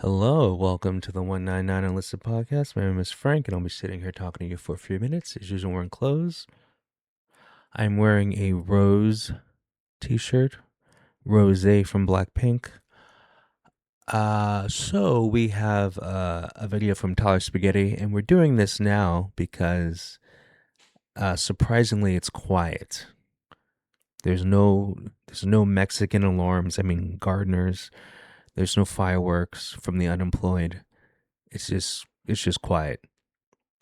Hello, welcome to the 199 Unlisted podcast. My name is Frank, and I'll be sitting here talking to you for a few minutes. As usual, wearing clothes. I'm wearing a rose t-shirt, Rose from Blackpink. So we have a video from Tyler Spaghetti, and we're doing this now because surprisingly, it's quiet. There's no Mexican alarms. I mean, gardeners. There's no fireworks from the unemployed. It's just quiet.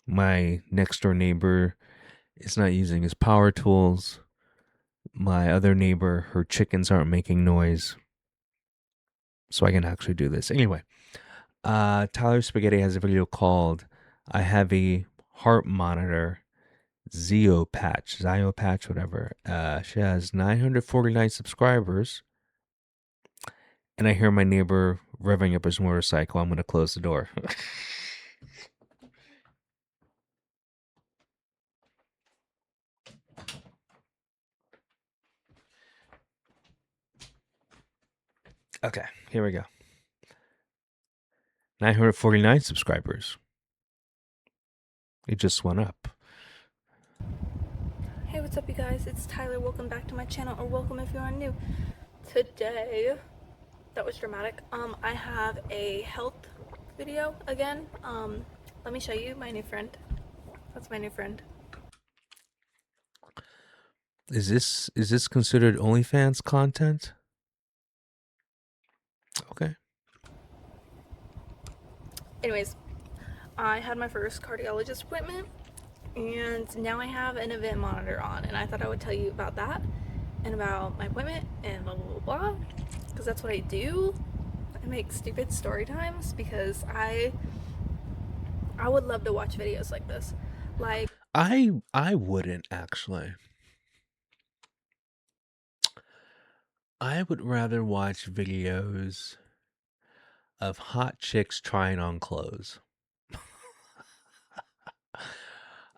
My next door neighbor is not using his power tools. My other neighbor, her chickens aren't making noise. So I can actually do this. Anyway, Tyler Spaghetti has a video called I Have a Heart Monitor Zio Patch, whatever. She has 949 subscribers. And I hear my neighbor revving up his motorcycle. I'm going to close the door. Okay, here we go. 949 subscribers. It just went up. Hey, what's up you guys? It's Tyler. Welcome back to my channel, or welcome if you are new. Today, that was dramatic. I have a health video again. Let me show you my new friend. That's my new friend. Is this considered OnlyFans content? Okay. Anyways, I had my first cardiologist appointment, and now I have an event monitor on, and I thought I would tell you about that and about my appointment and blah blah blah blah, because that's what I do. I make stupid story times because I would love to watch videos like this. Like, I wouldn't actually. I would rather watch videos of hot chicks trying on clothes.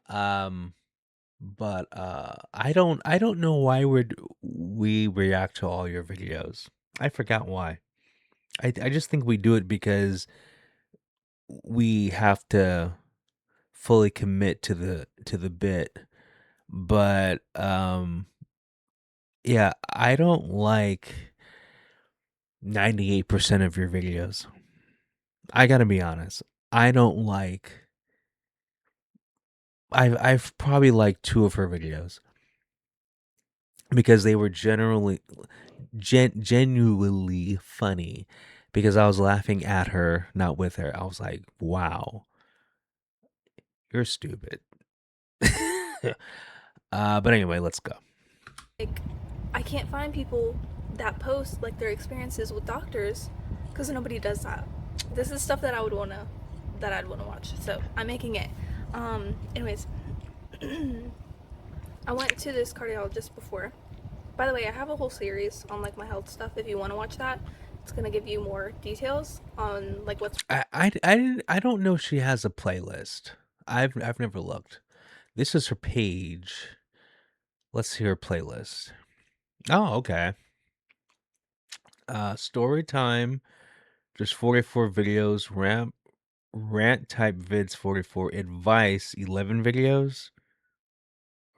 um but I don't know why we react to all your videos. I forgot why. I just think we do it because we have to fully commit to the bit. But yeah, I don't like 98% of your videos. I gotta be honest. I don't like. I've probably liked two of her videos because they were genuinely funny. Because I was laughing at her, not with her. I was like, "Wow, you're stupid." But anyway, let's go. like I can't find people that post like their experiences with doctors because nobody does that. This is stuff that I'd wanna watch. So I'm making it. Anyways, I went to this cardiologist before. By the way, I have a whole series on like my health stuff. If you want to watch that, it's gonna give you more details on like what's. I don't know if she has a playlist. I've never looked. This is her page. Let's see her playlist. Oh, okay. Story time, just 44 videos. Rant type vids 44. Advice 11 videos.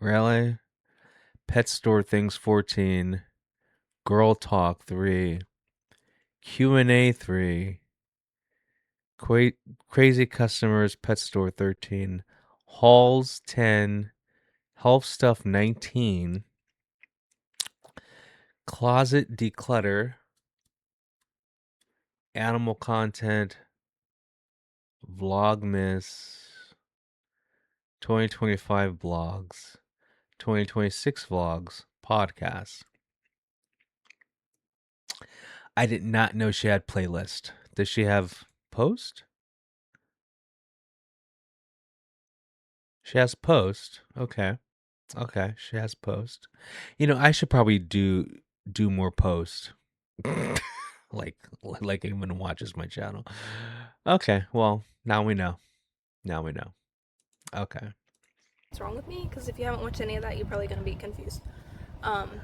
Really? Pet store things 14. Girl talk 3. Q&A 3. Crazy customers pet store 13. Hauls 10. Health stuff 19. Closet declutter. Animal content. Vlogmas. 2025 blogs. 2026 vlogs. Podcasts. I did not know she had playlist. Does she have post? She has post. Okay. Okay, she has post. I should probably do more post. like anyone watches my channel. Okay, well, now we know. Now we know. Okay. What's wrong with me? Because if you haven't watched any of that, you're probably gonna be confused. Um,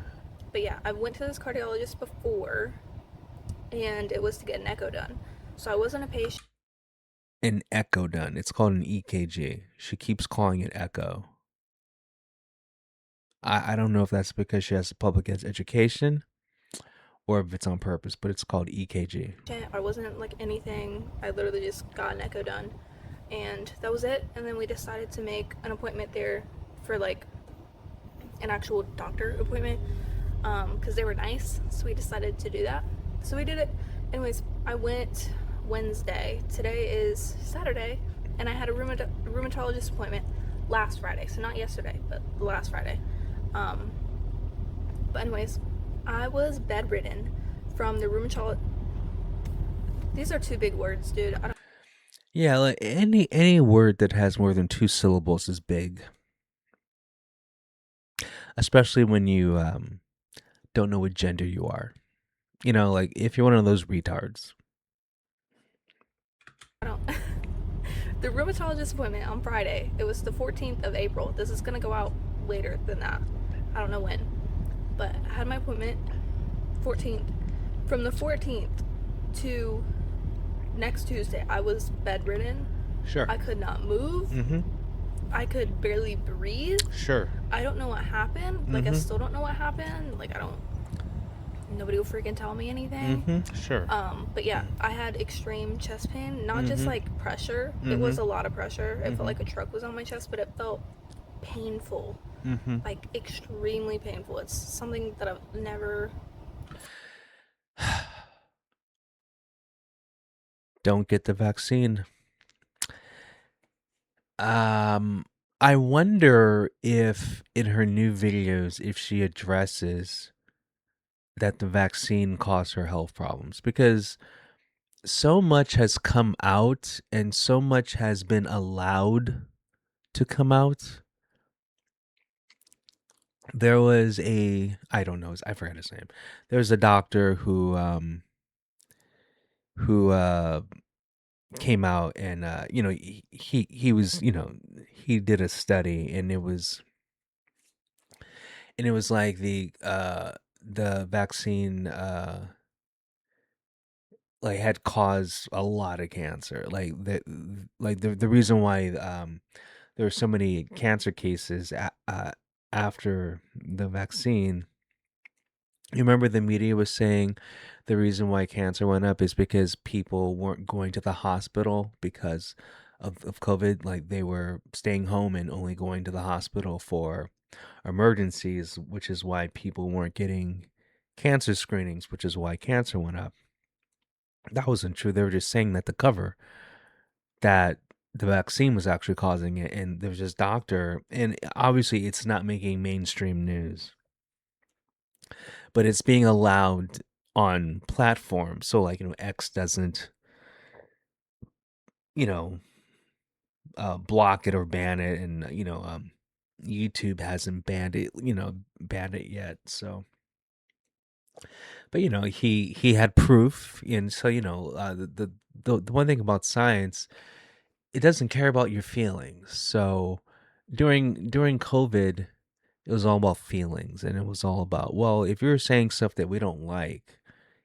but yeah, I went to this cardiologist before, and it was to get an echo done. So I wasn't a patient. An echo done. It's called an EKG. She keeps calling it echo. I don't know if that's because she has a public education or if it's on purpose, but it's called EKG. I wasn't like anything. I literally just got an echo done, and that was it. And then we decided to make an appointment there for like an actual doctor appointment, because they were nice. So we decided to do that. So we did it. Anyways, I went Wednesday. Today is Saturday, and I had a rheumatologist appointment last Friday. So not yesterday, but last Friday. But anyways, I was bedridden from the rheumatologist. These are two big words, dude. I don't. Yeah, like any word that has more than two syllables is big, especially when you don't know what gender you are. You know, like if you're one of those retards. I don't. The rheumatologist appointment on Friday. It was the 14th of April. This is gonna go out later than that. I don't know when, but I had my appointment 14th. From the 14th to next Tuesday, I was bedridden. Sure. I could not move. Mm-hmm. I could barely breathe. Sure. I don't know what happened. Like, I still don't know what happened. Like, I don't. Nobody will freaking tell me anything. Mm-hmm. Sure. But yeah, I had extreme chest pain. Not just like pressure. It was a lot of pressure. It felt like a truck was on my chest, but it felt painful. Like, extremely painful. It's something that I've never. Don't get the vaccine. I wonder if in her new videos, if she addresses that the vaccine caused her health problems, because so much has come out and so much has been allowed to come out. There was I don't know, I forgot his name. There was a doctor who came out and he was, he did a study, and it was like the vaccine like had caused a lot of cancer. Like the reason why there were so many cancer cases after the vaccine. You remember the media was saying the reason why cancer went up is because people weren't going to the hospital because of COVID. Like they were staying home and only going to the hospital for emergencies, which is why people weren't getting cancer screenings, which is why cancer went up. That wasn't true. They were just saying that the cover that the vaccine was actually causing it, and there was this doctor, and obviously it's not making mainstream news, but it's being allowed on platforms. So like, X doesn't, you know, block it or ban it, and YouTube hasn't banned it yet. So, but he had proof, and so the one thing about science, it doesn't care about your feelings. So during COVID, it was all about feelings, and it was all about, well, if you're saying stuff that we don't like,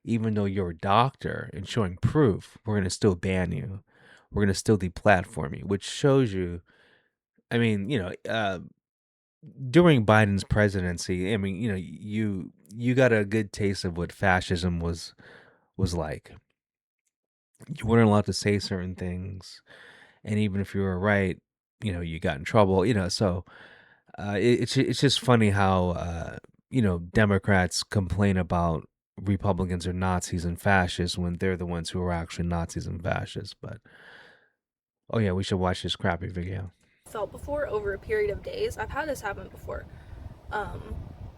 even though you're a doctor and showing proof, we're gonna still ban you. We're gonna still deplatform you, which shows you. I mean, during Biden's presidency, I mean, you got a good taste of what fascism was like. You weren't allowed to say certain things, and even if you were right, you got in trouble. So it's just funny how Democrats complain about Republicans are Nazis and fascists when they're the ones who are actually Nazis and fascists. But oh yeah, we should watch this crappy video. Felt before over a period of days. I've had this happen before, um,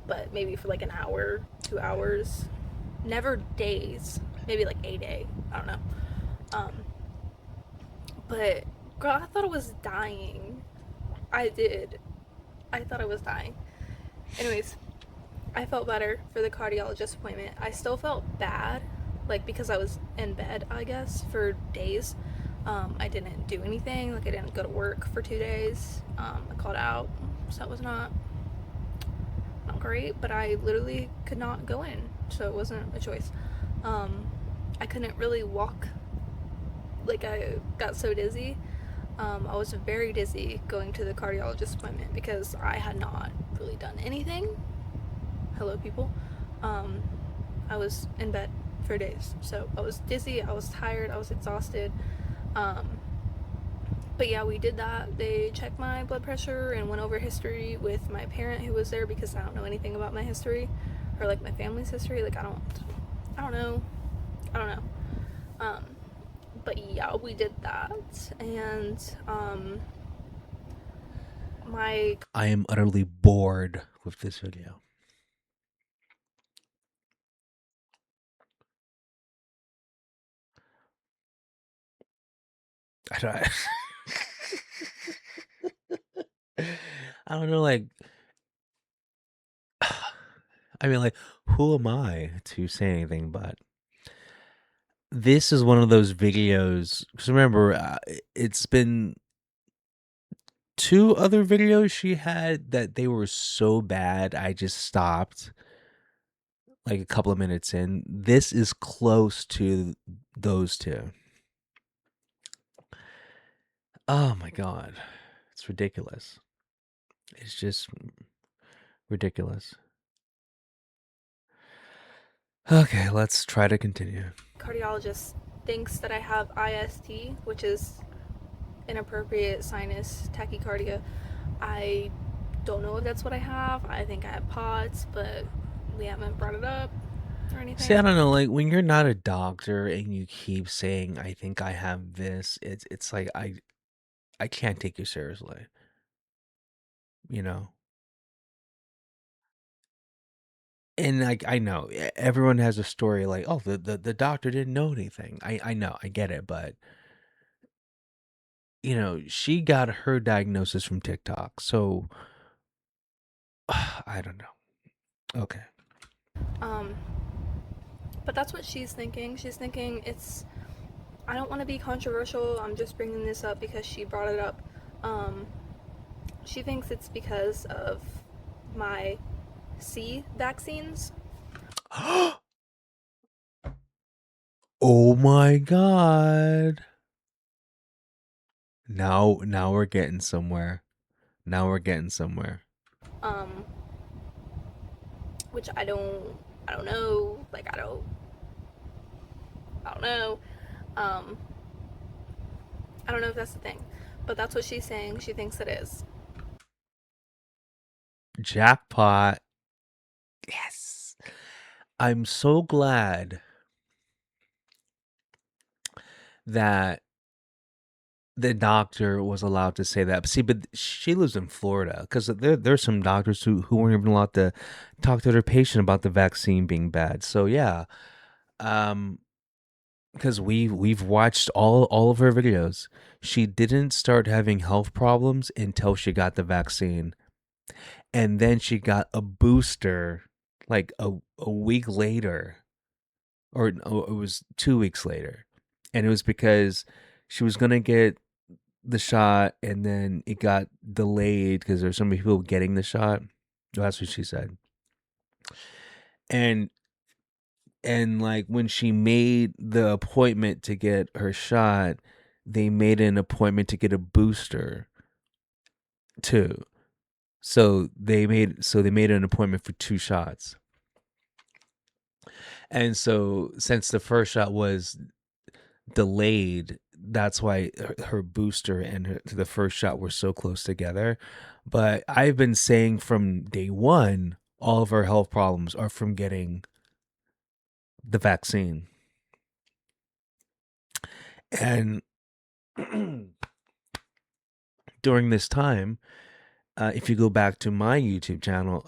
but maybe for like an hour, 2 hours, never days, maybe like a day. I don't know. Um, but girl, I thought I was dying. I did. I thought I was dying. Anyways, I felt better for the cardiologist appointment. I still felt bad, like because I was in bed, I guess, for days. I didn't do anything. Like I didn't go to work for 2 days. I called out, so that was not great. But I literally could not go in, so it wasn't a choice. I couldn't really walk like I got so dizzy. I was very dizzy going to the cardiologist appointment because I had not really done anything. Hello, people. Um, I was in bed for days, so I was dizzy, I was tired, I was exhausted. Um, but yeah, we did that. They checked my blood pressure and went over history with my parent who was there because I don't know anything about my history or like my family's history. Like I don't know, I don't know. Um, but yeah, we did that, and my I am utterly bored with this video. I don't, I don't know, like, I mean, like, who am I to say anything? But this is one of those videos. Because remember, it's been two other videos she had that they were so bad, I just stopped like a couple of minutes in. This is close to those two. Oh my God. It's ridiculous. It's just ridiculous. Okay, let's try to continue. cardiologist thinks that I have IST, which is inappropriate sinus tachycardia. I don't know if that's what I have. I think I have POTS, but we haven't brought it up or See, I anything. don't know, like when you're not a doctor and you keep saying, I think I have this, it's like I can't take you seriously, you know? And like I know everyone has a story like, oh, the doctor didn't know anything. I know, I get it, but she got her diagnosis from TikTok. So I don't know. Okay. Um, but that's what she's thinking. She's thinking it's. I don't want to be controversial. I'm just bringing this up because she brought it up. Um, she thinks it's because of my C vaccines. Oh my God. Now we're getting somewhere. Now we're getting somewhere. Um, which I don't know. Like I don't know. Um, I don't know if that's the thing, but that's what she's saying. She thinks it is. Jackpot. Yes. I'm so glad that the doctor was allowed to say that. But see, but she lives in Florida because there's some doctors who weren't even allowed to talk to their patient about the vaccine being bad. So yeah, um, because we've watched all of her videos. She didn't start having health problems until she got the vaccine, and then she got a booster like a week later, or no, it was 2 weeks later, and it was because she was gonna get the shot and then it got delayed because there's so many people getting the shot. Well, that's what she said. And like when she made the appointment to get her shot, they made an appointment to get a booster too. So they made an appointment for two shots. And so since the first shot was delayed, that's why her booster and the first shot were so close together. But I've been saying from day one, all of her health problems are from getting the vaccine. And during this time, if you go back to my YouTube channel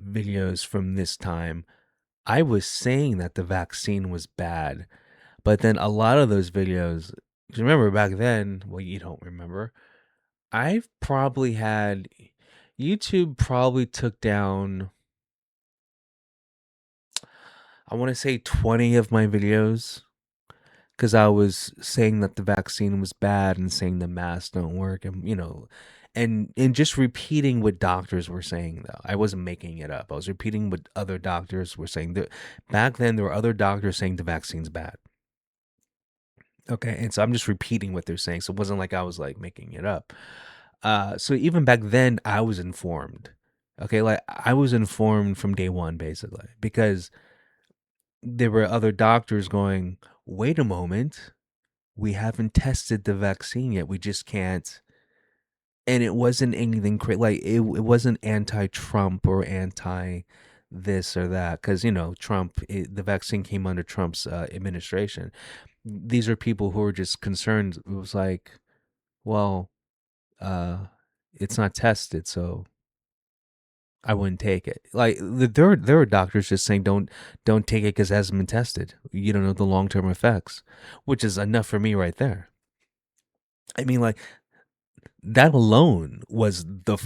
videos from this time, I was saying that the vaccine was bad. But then a lot of those videos, 'cause remember back then, well, you don't remember, I've probably had YouTube probably took down, I want to say 20 of my videos because I was saying that the vaccine was bad and saying the masks don't work, and and just repeating what doctors were saying. Though I wasn't making it up, I was repeating what other doctors were saying. That back then there were other doctors saying the vaccine's bad. Okay, and so I'm just repeating what they're saying. So it wasn't like I was like making it up. So even back then, I was informed. Okay, like I was informed from day one, basically, because there were other doctors going, "Wait a moment, we haven't tested the vaccine yet. We just can't." And it wasn't anything like it wasn't anti-Trump or anti this or that, because Trump, the vaccine came under Trump's administration. These are people who are just concerned. It was like, well, uh, it's not tested, so I wouldn't take it. Like there are doctors just saying don't take it because it hasn't been tested. You don't know the long term effects, which is enough for me right there. I mean, like that alone was the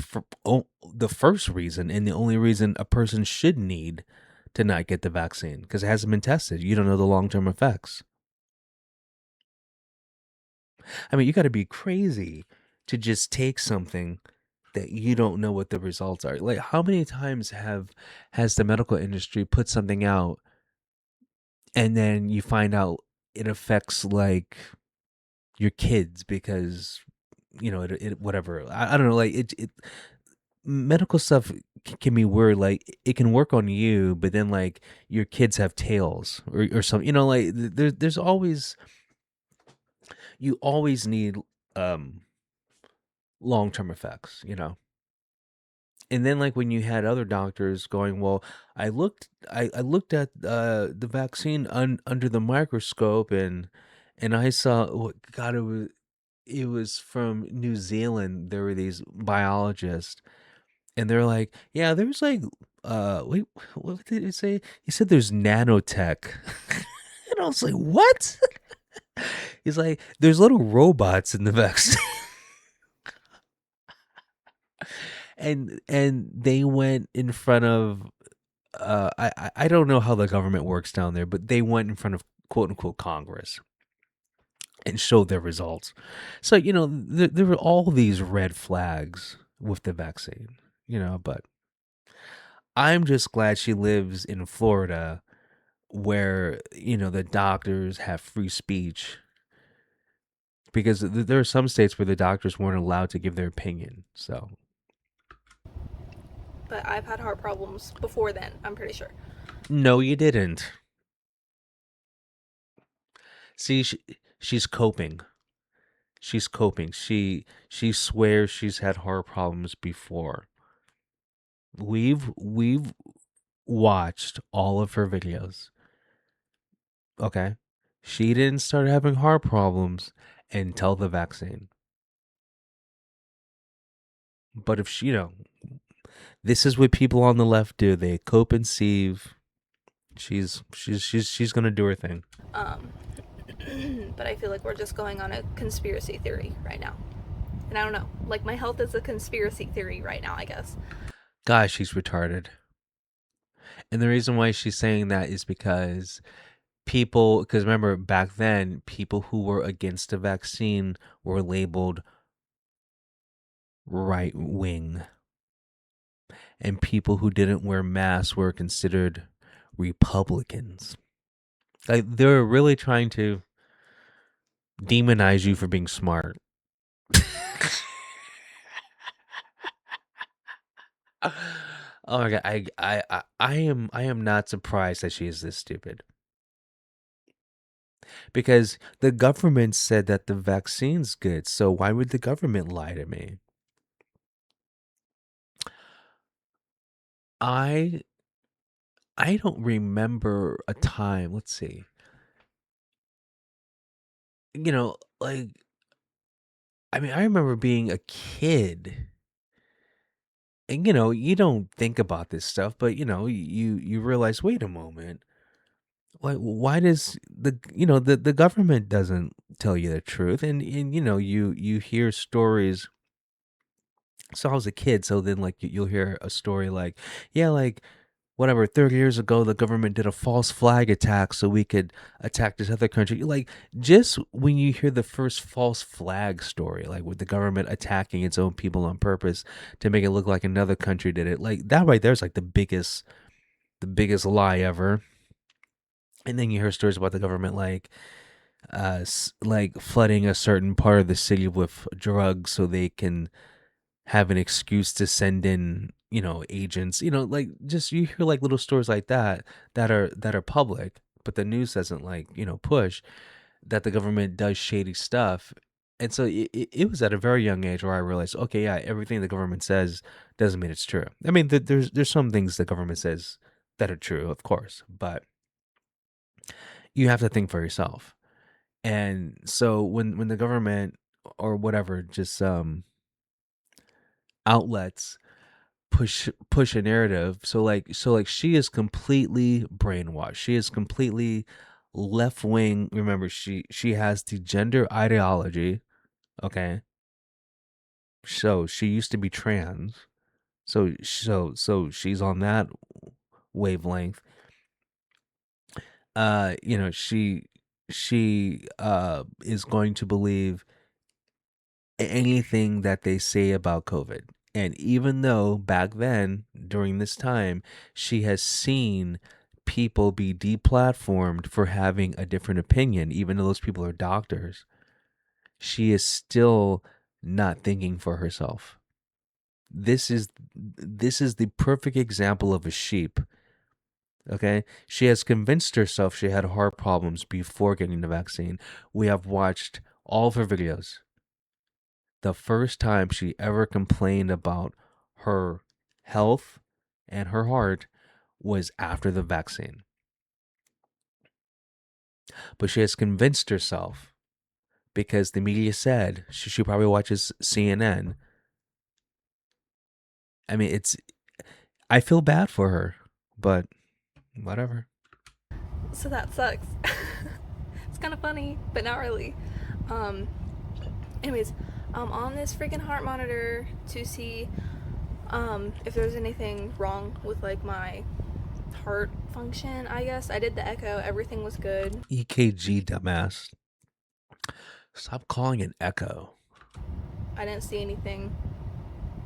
first reason and the only reason a person should need to not get the vaccine, because it hasn't been tested. You don't know the long term effects. I mean, you got to be crazy to just take something that you don't know what the results are. Like, how many times has the medical industry put something out and then you find out it affects like your kids because it whatever. I don't know, like it medical stuff can be weird. Like it can work on you, but then like your kids have tails or something. Like there's always, you always need um long term effects. And then like when you had other doctors going, well, I looked at the vaccine under the microscope, and I saw, oh, God, it was from New Zealand. There were these biologists, and they're like, yeah, there's like wait, what did it say? He said there's nanotech. And I was like, what? He's like, there's little robots in the vaccine. And they went in front of I don't know how the government works down there, but they went in front of quote unquote Congress and showed their results. So there were all these red flags with the vaccine. But I'm just glad she lives in Florida, where the doctors have free speech, because there are some states where the doctors weren't allowed to give their opinion. So But I've had heart problems before then, I'm pretty sure. no, you didn't. See, she's coping. She's coping. She swears she's had heart problems before. We've watched all of her videos. Okay? She didn't start having heart problems until the vaccine. But if this is what people on the left do. They cope and sieve. She's gonna do her thing. Um, but I feel like we're just going on a conspiracy theory right now. And I don't know. Like, my health is a conspiracy theory right now, I guess. Gosh, she's retarded. And the reason why she's saying that is because because remember back then, people who were against the vaccine were labeled right wing, and people who didn't wear masks were considered Republicans. Like they're really trying to demonize you for being smart. Oh my God, I am not surprised that she is this stupid, because the government said that the vaccine's good. So why would the government lie to me? I I don't remember a time. Let's see. Like, I mean, I remember being a kid, and you don't think about this stuff, but you realize, wait a moment, why does the government doesn't tell you the truth, and you hear stories. So I was a kid, so then like you'll hear a story like, yeah, like whatever, 30 years ago, the government did a false flag attack so we could attack this other country. Like, just when you hear the first false flag story, like with the government attacking its own people on purpose to make it look like another country did it, like that right there's like the biggest lie ever. And then you hear stories about the government like like flooding a certain part of the city with drugs so they can have an excuse to send in, agents. Like, just you hear like little stories like that are public, but the news doesn't, like, push that the government does shady stuff. And so it was at a very young age where I realized, okay, yeah, everything the government says doesn't mean it's true. I mean, there's some things the government says that are true, of course, but you have to think for yourself. And so when the government or whatever, just outlets push a narrative, so like she is completely brainwashed. She is completely left wing. Remember, she has the gender ideology. Okay, so she used to be trans. So she's on that wavelength. She is going to believe anything that they say about COVID. And even though back then, during this time, she has seen people be deplatformed for having a different opinion, even though those people are doctors, she is still not thinking for herself. This is the perfect example of a sheep. Okay, she has convinced herself she had heart problems before getting the vaccine. We have watched all of her videos. The first time she ever complained about her health and her heart was after the vaccine. But she has convinced herself because the media said she probably watches CNN. I mean, I feel bad for her, but whatever. So that sucks. It's kind of funny, but not really. Um, anyways, I'm on this freaking heart monitor to see if there's anything wrong with like my heart function. I guess I did the echo, everything was good. EKG, dumbass. Stop calling it echo. I didn't see anything.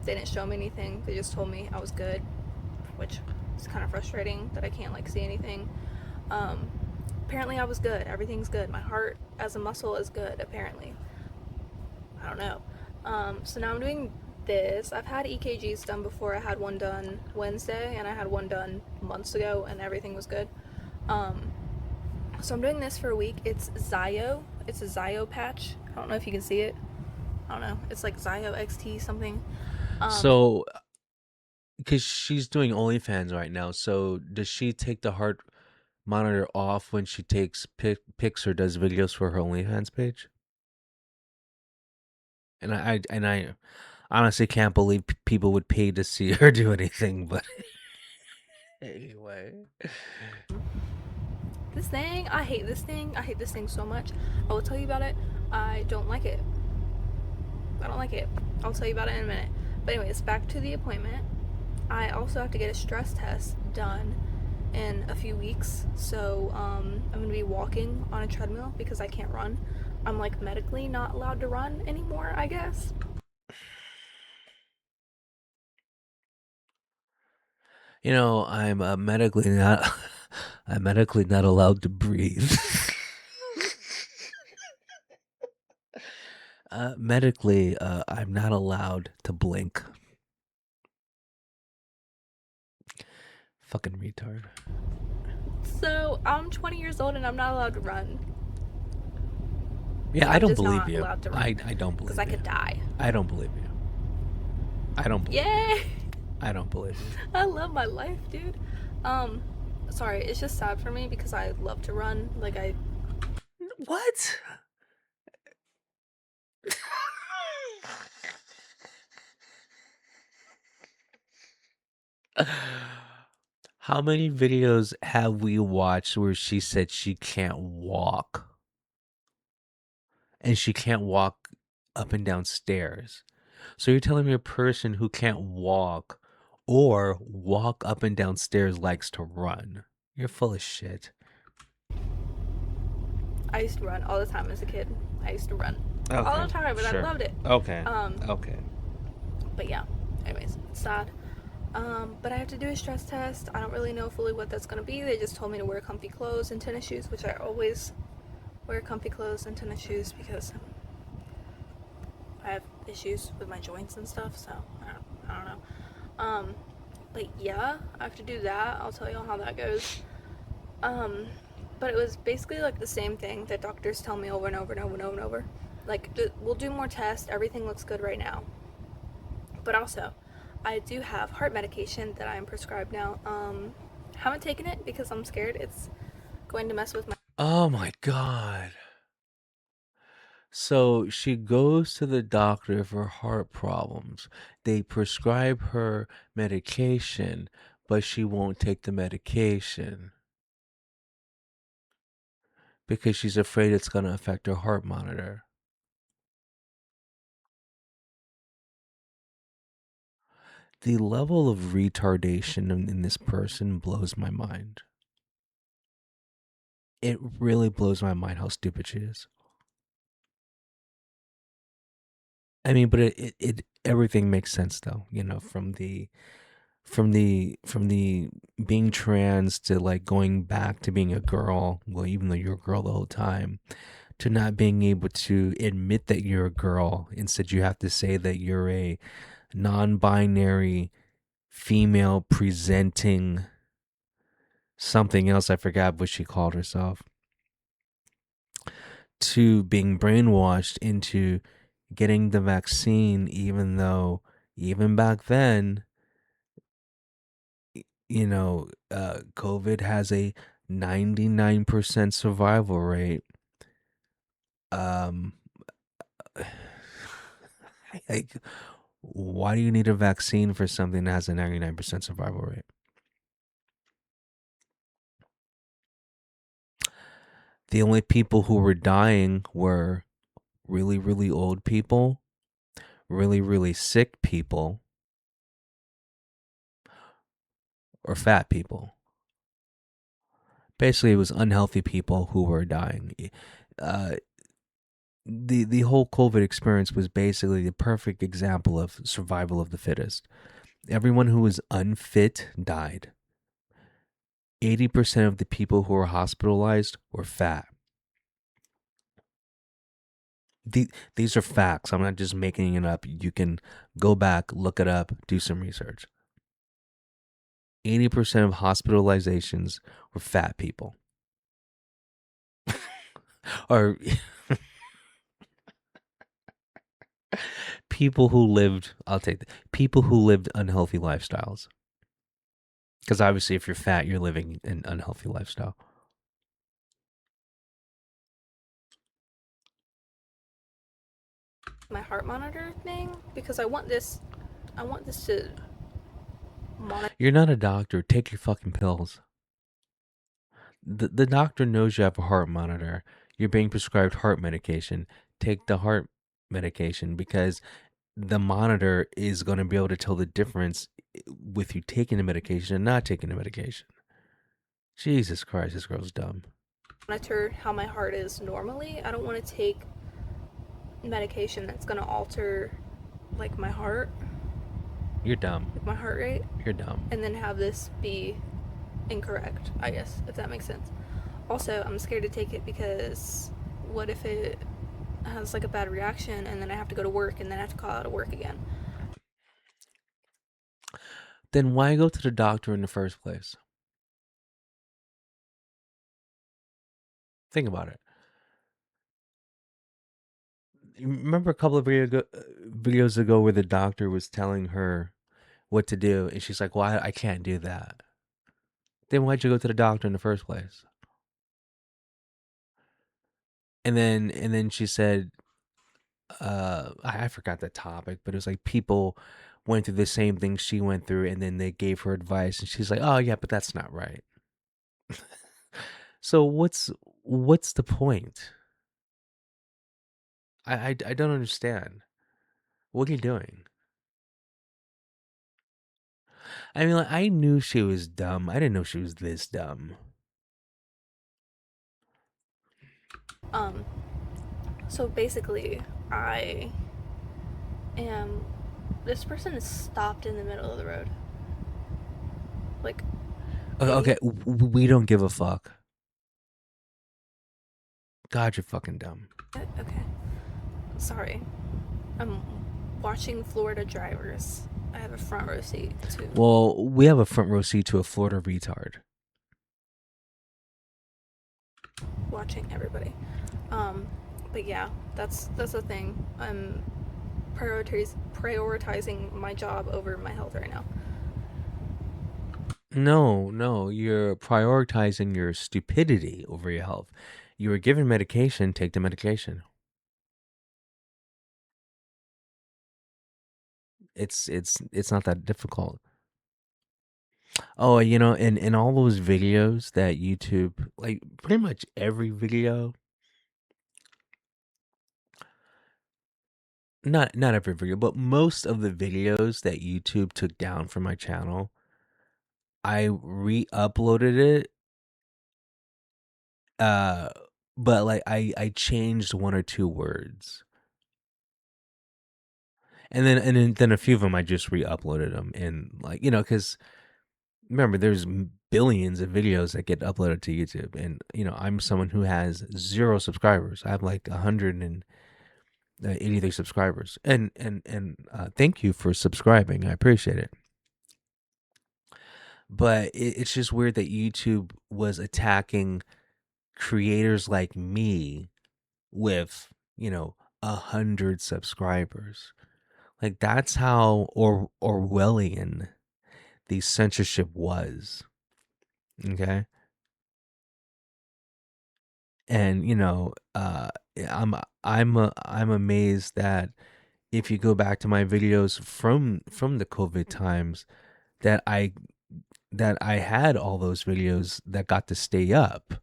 They didn't show me anything. They just told me I was good, which is kind of frustrating that I can't like see anything. Um, Apparently I was good. Everything's good. My heart as a muscle is good. Apparently, I don't know. So now I'm doing this. I've had EKGs done before. I had one done Wednesday, and I had one done months ago, and everything was good. Um, so I'm doing this for a week. It's Zio. It's a Zio patch. I don't know if you can see it. I don't know. It's like Zio XT something. Um, So, because she's doing OnlyFans right now, so does she take the heart monitor off when she takes pics or does videos for her OnlyFans page? And I honestly can't believe people would pay to see her do anything. But anyway, this thing, I hate this thing. I hate this thing so much. I will tell you about it. I don't like it. I don't like it. I'll tell you about it in a minute. But anyways, back to the appointment. I also have to get a stress test done in a few weeks. So I'm gonna be walking on a treadmill because I can't run. I'm like medically not allowed to run anymore, I guess. I'm medically not. I'm medically not allowed to breathe. Medically, I'm not allowed to blink. Fucking retard. So I'm 20 years old and I'm not allowed to run. Yeah, I I'm don't just believe not you. allowed to run I don't because believe I you. could die. I don't believe you. I don't believe you. Yay! I don't believe you. I love my life, dude. Um, Sorry, it's just sad for me because I love to run. Like I What? How many videos have we watched where she said she can't walk and she can't walk up and down stairs? So you're telling me a person who can't walk or walk up and down stairs likes to run? You're full of shit. I used to run all the time as a kid. I used to run all Okay, the time, but I sure. loved it. Okay. Um, Okay. but yeah. Anyways, it's sad. But I have to do a stress test. I don't really know fully what that's gonna be. They just told me to wear comfy clothes and tennis shoes, which I always wear comfy clothes and tennis shoes because I have issues with my joints and stuff. So I don't know. But yeah, I have to do that. I'll tell y'all how that goes. Um, but it was basically like the same thing that doctors tell me over and over and over and over and over. Like, we'll do more tests. Everything looks good right now. But also, I do have heart medication that I am prescribed now. Haven't taken it because I'm scared it's going to mess with my. Oh my God. So she goes to the doctor for heart problems. They prescribe her medication, but she won't take the medication because she's afraid it's going to affect her heart monitor. The level of retardation in this person blows my mind. It really blows my mind how stupid she is. I mean, but it everything makes sense though, you know, from the being trans to like going back to being a girl, well, even though you're a girl the whole time, to not being able to admit that you're a girl. Instead, you have to say that you're a non-binary female presenting something else. I forgot what she called herself. To being brainwashed into getting the vaccine, even though even back then, COVID has a 99% survival rate. Um, like, why do you need a vaccine for something that has a 99% survival rate? The only people who were dying were really, really old people, really, really sick people, or fat people. Basically, it was unhealthy people who were dying. Uh, the whole COVID experience was basically the perfect example of survival of the fittest. Everyone who was unfit died. 80% of the people who were hospitalized were fat. These are facts. I'm not just making it up. You can go back, look it up, do some research. 80% of hospitalizations were fat people. Or people who lived, I'll take that, people who lived unhealthy lifestyles. Because obviously, if you're fat, you're living an unhealthy lifestyle. My heart monitor thing because I want this to monitor You're not a doctor. Take your fucking pills. The doctor knows you have a heart monitor. You're being prescribed heart medication. Take the heart medication because the monitor is going to be able to tell the difference with you taking the medication and not taking the medication. Jesus Christ, this girl's dumb. how my heart is normally. I don't want to take medication that's going to alter like my heart, You're dumb. like my heart rate, You're dumb. and then have this be incorrect, I guess, if that makes sense. Also, I'm scared to take it because what if it has like a bad reaction and then I have to go to work and then I have to call out of work again? Then why go to the doctor in the first place? Think about it. You remember a couple of videos ago where the doctor was telling her what to do, and she's like, "Well, I can't do that." Then why'd you go to the doctor in the first place? And then she said, I forgot the topic, but it was like people went through the same thing she went through, and then they gave her advice, and she's like, "Oh yeah, but that's not right." So what's the point? I don't understand. What are you doing? I mean, like, I knew she was dumb. I didn't know she was this dumb. Um, so basically, I am. This person is stopped in the middle of the road. Like, Okay, they. we don't give a fuck. God, you're fucking dumb. Okay. Sorry. I'm watching Florida drivers. I have a front row seat to Well, we have a front row seat to a Florida retard. watching everybody. Um, but yeah, that's the thing. I'm prioritizing my job over my health right now. No, no, you're prioritizing your stupidity over your health. You were given medication, take the medication. It's not that difficult. Oh, in all those videos that YouTube, like pretty much every video, not every video, but most of the videos that YouTube took down from my channel, I re-uploaded it. Uh, but like I changed one or two words, and then a few of them I just re-uploaded them, and like because remember there's billions of videos that get uploaded to YouTube, and I'm someone who has 0 subscribers. I have like 183 subscribers, and thank you for subscribing. I appreciate it. But it's just weird that YouTube was attacking creators like me with 100 subscribers. Like that's how Orwellian the censorship was. Okay. And I'm amazed that if you go back to my videos from the COVID times, that I had all those videos that got to stay up.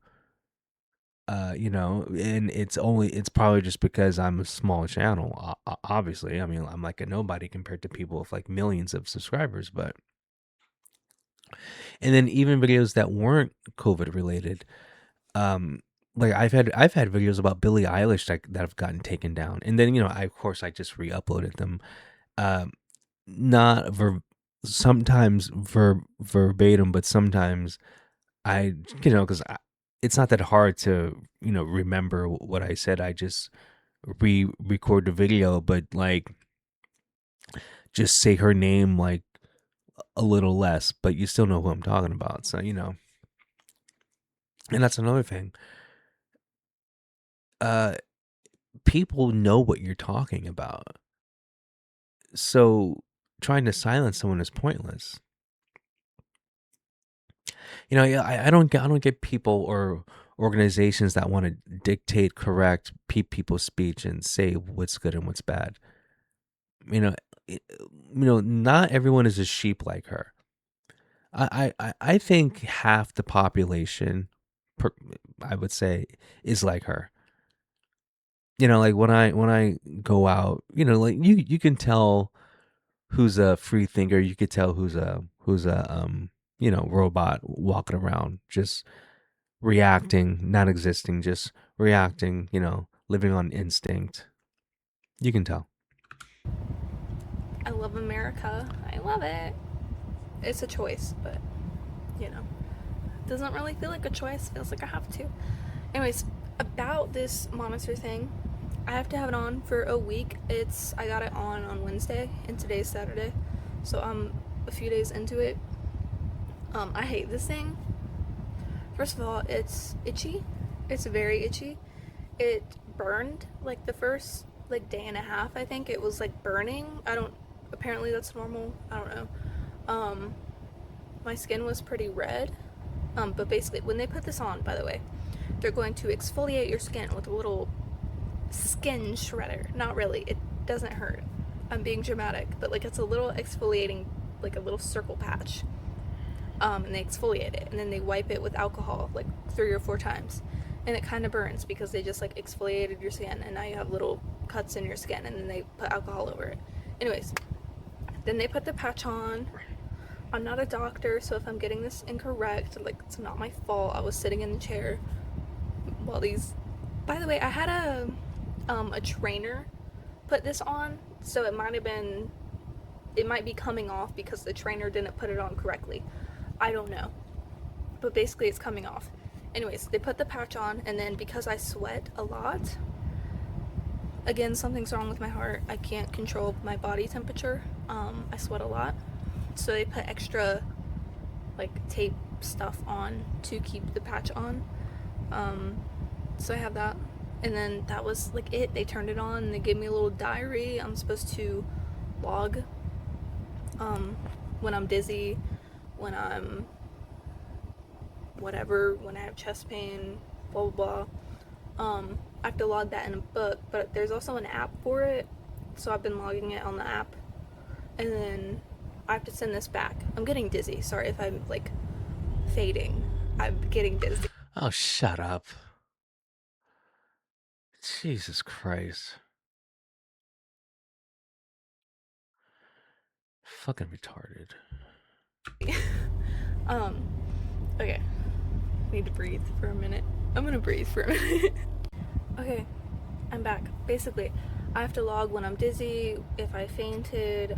And it's probably just because I'm a small channel. Obviously, I mean, I'm like a nobody compared to people with like millions of subscribers. But and then even videos that weren't COVID related, um, like I've had videos about Billie Eilish that have gotten taken down, and then of course I just re-uploaded them. Um, not sometimes verbatim, but sometimes I because it's not that hard to remember what I said. I just record the video, but like just say her name like a little less, but you still know who I'm talking about. So and that's another thing. Uh, People know what you're talking about, so trying to silence someone is pointless. Yeah, I don't get people or organizations that want to dictate, correct people's speech and say what's good and what's bad. You know, not everyone is a sheep like her. I think half the population, per, I would say, is like her. Like when I go out, like you can tell who's a free thinker. You could tell who's a robot walking around, just reacting, not existing, just reacting. Living on instinct. You can tell. I love America. I love it. It's a choice, but you know, it doesn't really feel like a choice. It feels like I have to. Anyways, about this monitor thing, I have to have it on for a week. I got it on Wednesday, and today's Saturday, so I'm a few days into it. I hate this thing. First of all, it's itchy. It's very itchy. It burned like the first like day and a half. I think it was like burning. I don't. Apparently that's normal. I don't know. Um, my skin was pretty red. But basically, when they put this on, by the way, they're going to exfoliate your skin with a little skin shredder. Not really. It doesn't hurt. I'm being dramatic, but like it's a little exfoliating, like a little circle patch. And they exfoliate it, and then they wipe it with alcohol like 3 or 4 times, and it kind of burns because they just like exfoliated your skin, and now you have little cuts in your skin, and then they put alcohol over it. Anyways, then they put the patch on. I'm not a doctor, so if I'm getting this incorrect, like it's not my fault. I was sitting in the chair while these. By the way, I had a trainer put this on, so it might have been. It might be coming off because the trainer didn't put it on correctly. I don't know. But basically, it's coming off. Anyways, they put the patch on, and then because I sweat a lot, again, something's wrong with my heart. I can't control my body temperature. I sweat a lot. So they put extra, like, tape stuff on to keep the patch on. So I have that. And then that was, like, it. They turned it on, and they gave me a little diary. I'm supposed to log when I'm dizzy, when I'm whatever, when I have chest pain, blah, blah, blah. I have to log that in a book, but there's also an app for it, so I've been logging it on the app, and then I have to send this back. I'm getting dizzy. Sorry if I'm, like, fading. I'm getting dizzy. Oh, shut up. Jesus Christ. Fucking retarded. Okay. Need to breathe for a minute. I'm gonna breathe for a minute. Okay, I'm back. Basically, I have to log when I'm dizzy, if I fainted,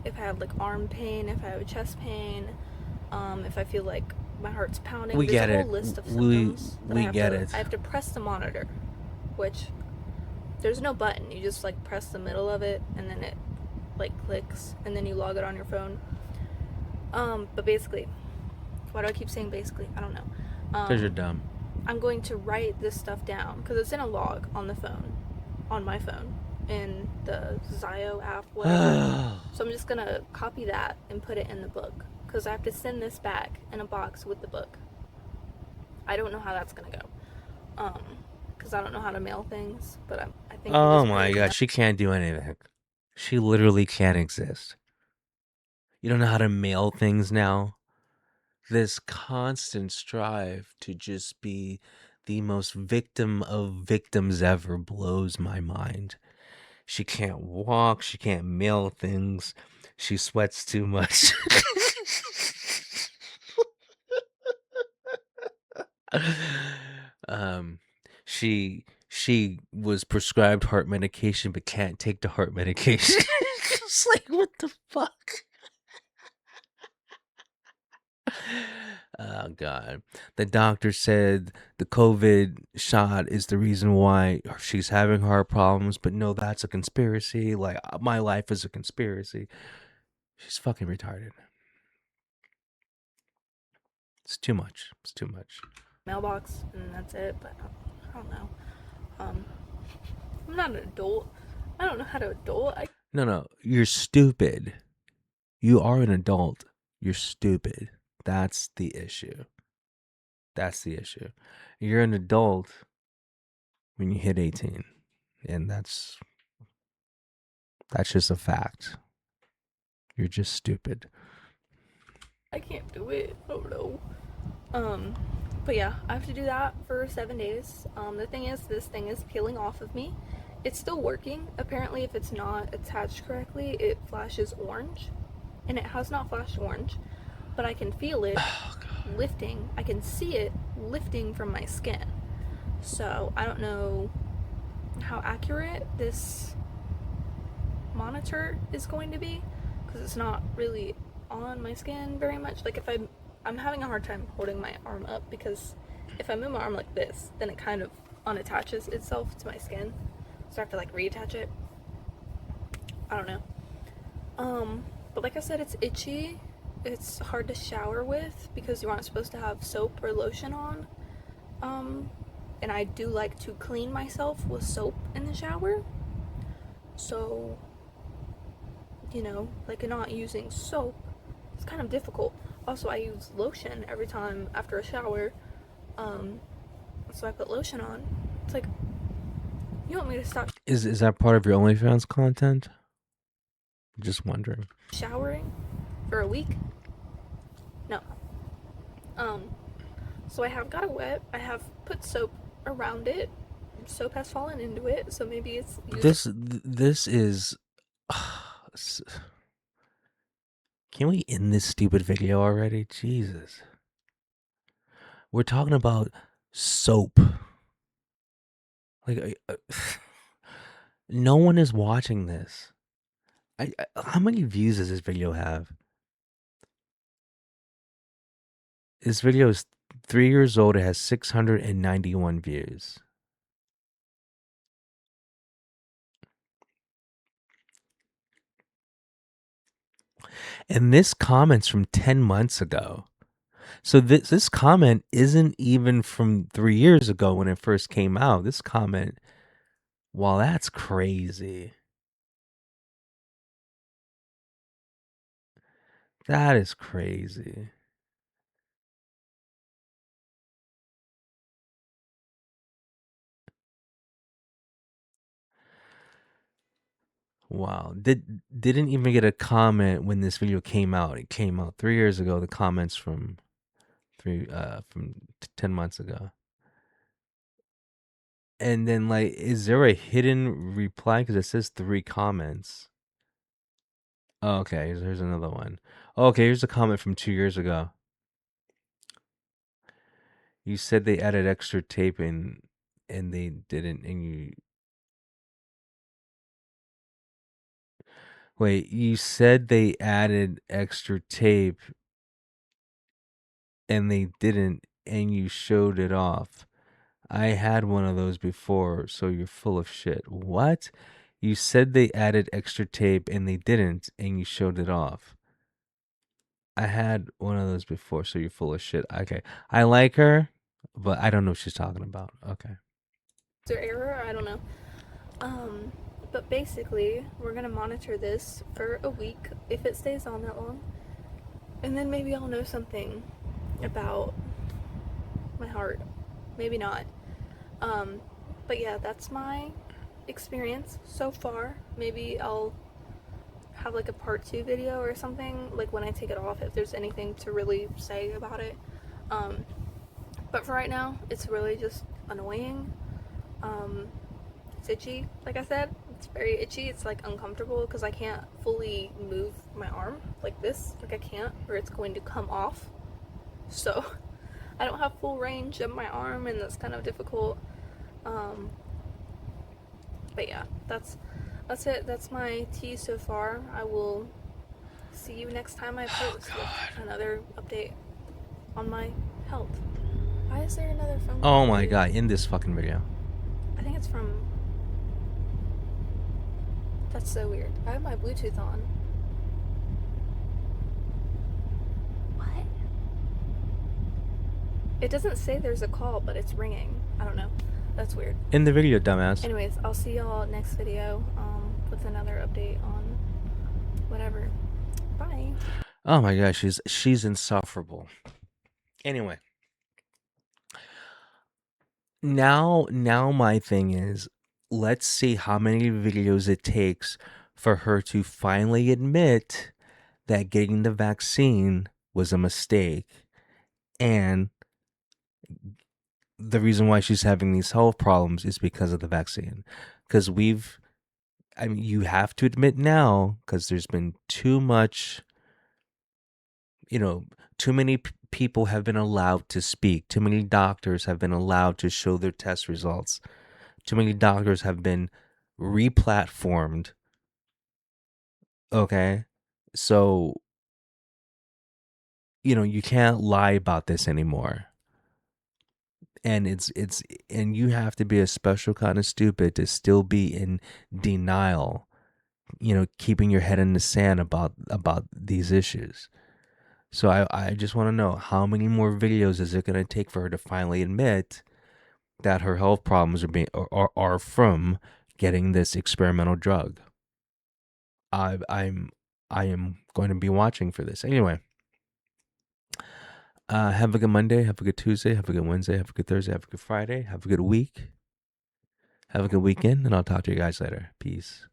if I have like arm pain, if I have chest pain, if I feel like my heart's pounding. We There's get a whole it. list of We symptoms that we get it. I have to press the monitor, which there's no button. You just like press the middle of it and then it like clicks and then you log it on your phone. But basically, why do I keep saying basically? I don't know. Because you're dumb. I'm going to write this stuff down because it's in a log on the phone, on my phone, in the Zio app, whatever. So I'm just gonna copy that and put it in the book because I have to send this back in a box with the book. I don't know how that's gonna go, because I don't know how to mail things, but I think. Oh my god, she can't do anything. She literally can't exist. You don't know how to mail things now? This constant strive to just be the most victim of victims ever blows my mind. She can't walk, she can't mail things, she sweats too much. um she was prescribed heart medication but can't take the heart medication. It's like, what the fuck? Oh god. The doctor said the COVID shot is the reason why she's having heart problems, but no, that's a conspiracy. Like, my life is a conspiracy. She's fucking retarded. It's too much. It's too much. Mailbox and that's it, but I don't know. I'm not an adult. I don't know how to adult. No, you're stupid. You are an adult. You're stupid. That's the issue. That's the issue. You're an adult when you hit 18. And that's just a fact. You're just stupid. I can't do it. I don't know. But yeah, I have to do that for 7 days. The thing is, this thing is peeling off of me. It's still working. Apparently, if it's not attached correctly, it flashes orange. And it has not flashed orange, but I can feel it lifting. I can see it lifting from my skin. So I don't know how accurate this monitor is going to be because it's not really on my skin very much. Like, if I'm having a hard time holding my arm up because if I move my arm like this, then it kind of unattaches itself to my skin. So I have to like reattach it. I don't know. But like I said, it's itchy. It's hard to shower with because you aren't supposed to have soap or lotion on. And I do like to clean myself with soap in the shower. So, like not using soap, it's kind of difficult. Also, I use lotion every time after a shower. So I put lotion on. It's like, you want me to stop Is that part of your OnlyFans content? Just wondering. showering for a week? No. So I have got it wet. I have put soap around it. Soap has fallen into it, so maybe it's This is. Can we end this stupid video already? Jesus. We're talking about soap. Like, no one is watching this. How many views does this video have? This video is 3 years old. It has 691 views. And this comment's from 10 months ago. So this comment isn't even from 3 years ago when it first came out. This comment, well, that's crazy. That is crazy. Wow. Didn't even get a comment when this video came out. It came out 3 years ago. The comments from 10 months ago. And then, like, is there a hidden reply? Because it says 3 comments. Oh, okay, here's another one. Okay, here's a comment from 2 years ago. You said they added extra tape and they didn't, and you wait. You said they added extra tape and they didn't, and you showed it off. I had one of those before, so you're full of shit. What? You said they added extra tape and they didn't, and you showed it off. I had one of those before, so you're full of shit. Okay. I like her, but I don't know what she's talking about. Okay. Is there error? I don't know. But basically, we're gonna monitor this for a week if it stays on that long, and then maybe I'll know something about my heart. Maybe not. But yeah, that's my experience so far. Maybe I'll have like a part 2 video or something, like when I take it off, if there's anything to really say about it. But for right now, it's really just annoying. It's itchy, like I said. It's very itchy. It's like uncomfortable because I can't fully move my arm like this. Like I can't, or it's going to come off. So I don't have full range of my arm, and that's kind of difficult. But yeah, that's it. That's my tea so far. I will see you next time I post with another update on my health. Why is there another phone call? Oh my god, in this fucking video. I think it's from... That's so weird. I have my Bluetooth on. What? It doesn't say there's a call, but it's ringing. I don't know. That's weird. In the video, dumbass. Anyways, I'll see y'all next video with another update on whatever. Bye. Oh my gosh, she's insufferable. Anyway. Now my thing is, let's see how many videos it takes for her to finally admit that getting the vaccine was a mistake, and the reason why she's having these health problems is because of the vaccine. Because you have to admit now, because there's been too much, too many people have been allowed to speak. Too many doctors have been allowed to show their test results. Too many doctors have been replatformed. Okay? So, you can't lie about this anymore. And and you have to be a special kind of stupid to still be in denial, keeping your head in the sand about these issues. So I just want to know, how many more videos is it going to take for her to finally admit that her health problems are from getting this experimental drug? I am going to be watching for this. Anyway, have a good Monday, have a good Tuesday, have a good Wednesday, have a good Thursday, have a good Friday, have a good week, have a good weekend, and I'll talk to you guys later. Peace.